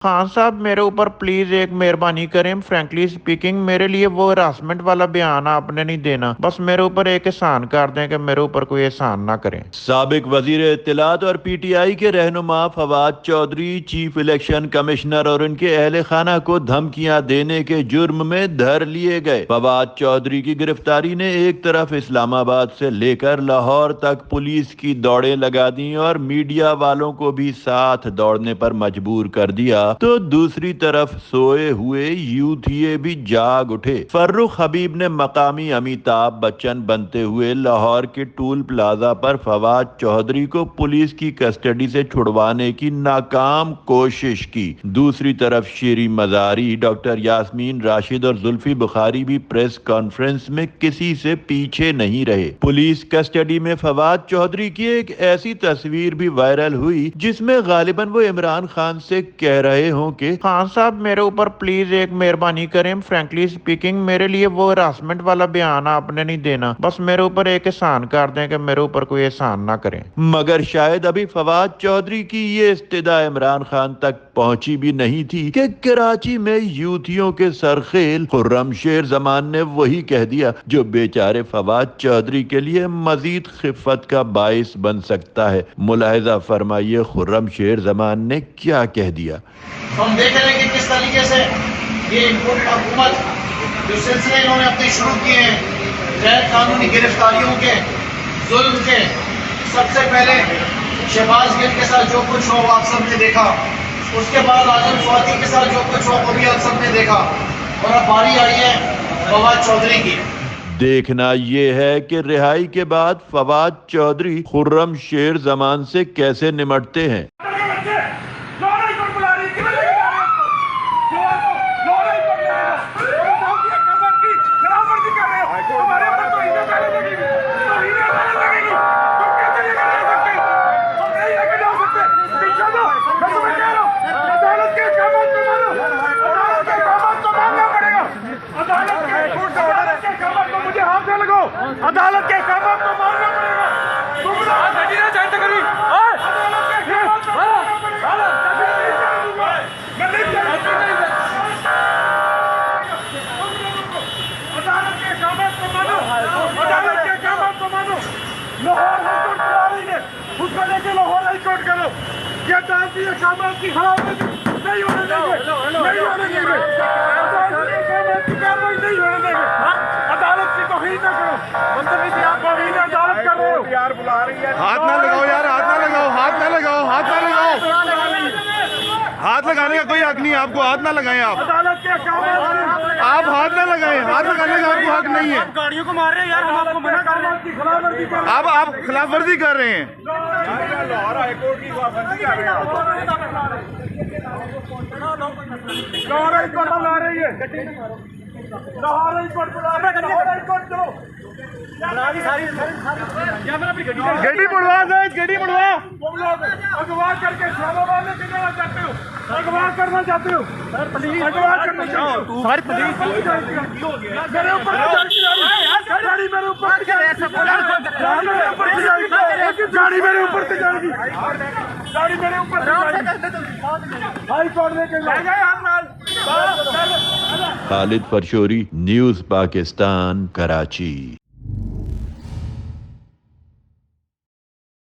खान साहब मेरे ऊपर प्लीज एक मेहरबानी करें। फ्रैंकली स्पीकिंग मेरे लिए वो हरासमेंट वाला बयान आपने नहीं देना। बस मेरे ऊपर एक एहसान कर दें कि मेरे ऊपर कोई एहसान ना करें। साबिक वजीर इत्तलात और पीटीआई के रहनुमा Fawad Chaudhry chief election commissioner और उनके अहल खाना को धमकियां देने के जुर्म में धर लिए गए। फवाद चौधरी की गिरफ्तारी ने एक तरफ इस्लामाबाद से लेकर लाहौर तक पुलिस की दौड़ें लगा दी और मीडिया वालों को भी साथ दौड़ने पर मजबूर कर दिया, तो दूसरी तरफ सोए हुए यूथिये भी जाग उठे। फर्रुख हबीब ने मकामी अमिताभ बच्चन बनते हुए लाहौर के टूल प्लाजा पर फवाद चौधरी को पुलिस की कस्टडी से छुड़वाने की नाकाम कोशिश की। दूसरी तरफ शेरी मजारी, डॉक्टर यास्मीन राशिद और जुल्फी बुखारी भी प्रेस कॉन्फ्रेंस में किसी से पीछे नहीं रहे। पुलिस कस्टडी में फवाद चौधरी की एक ऐसी तस्वीर भी वायरल हुई जिसमें गालिबन वो इमरान खान से कह रहे हों कि खान साहब मेरे ऊपर प्लीज एक मेहरबानी करें। फ्रैंकली स्पीकिंग मेरे लिए वो हरासमेंट वाला बयान आपने नहीं देना। बस मेरे ऊपर एक एहसान कर दें कि मेरे ऊपर कोई एहसान ना करें। मगर शायद अभी फवाद चौधरी की ये इस्तिदा इमरान खान तक पहुंची भी नहीं थी कि कराची में यूथियों के सरखेल खुर्रम शेर जमान ने वही कह दिया जो बेचारे फवाद चौधरी के लिए मजीद खिफत का बाइस बन सकता है। मुलाहिजा फरमाइए खुर्रम शेर जमान ने क्या कह दिया। तो हम देख रहे हैं कि किस तरीके से ये इनपुट हुकूमत जो सिलसिले इन्होंने अपने शुरू किए हैं गैर कानूनी गिरफ्तारियों के, जुल्म के, सबसे पहले शहबाज गिल के साथ जो कुछ हो वो आप सब ने देखा, उसके बाद आजम स्वाति के साथ जो कुछ हो वो भी आप सब ने देखा, और अब बारी आई है फवाद चौधरी की। देखना ये है कि रिहाई के बाद फवाद चौधरी खुर्रम शेर जमान से कैसे निमटते हैं। अदालत के कामों को मानना पड़ेगा। लाहौर हाईकोर्ट बुला रही है, उसको लेके लाहौर हाईकोर्ट करो। ये अदालती अहकामात की खिलाफवर्जी नहीं होने देंगे, नहीं होने देंगे। अदालती अहकामात की कार्रवाई नहीं होने देंगे। अदालत की तौहीन न करो, तौहीन अदालत कर रहे हो। यार बुला रही है, हाथ ना लगाओ यार, हाथ ना लगाओ, हाथ ना लगाओ, हाथ ना लगाओ। हाथ लगाने का कोई हक नहीं है आपको, हाथ ना लगाएं आप। अदालत के अहकामात आप हाथ ना लगाएं, हाथ लगाने का आपको हक नहीं है। गाड़ियों को मार रहे हैं यार, हम आपको मना कर रहे हैं कि खिलाफवर्जी कर रहे हैं। आप खिलाफ वर्जी कर रहे हैं। लाहौर हाईकोर्ट की खिलाफवर्जी कर रहे हैं। लाहौर हाईकोर्ट बुला रही है, लाहौर हाईकोर्ट बुला रही है, लाहौर हाईकोर्ट चलो। गड्डी बढ़वा दे, गड्डी बढ़वा। तुम लोग अगवा करके इस्लामाबाद में जाना चाहते हो, अगवा करना चाहते हो, अगवा करना चाहते हो। सारी पुलिस मेरे ऊपर गाड़ी, मेरे ऊपर गाड़ी, मेरे ऊपर से जाएगी गाड़ी, मेरे ऊपर हाई कोर्ट लेके खालिद फरशोरी, न्यूज़ पाकिस्तान, कराची।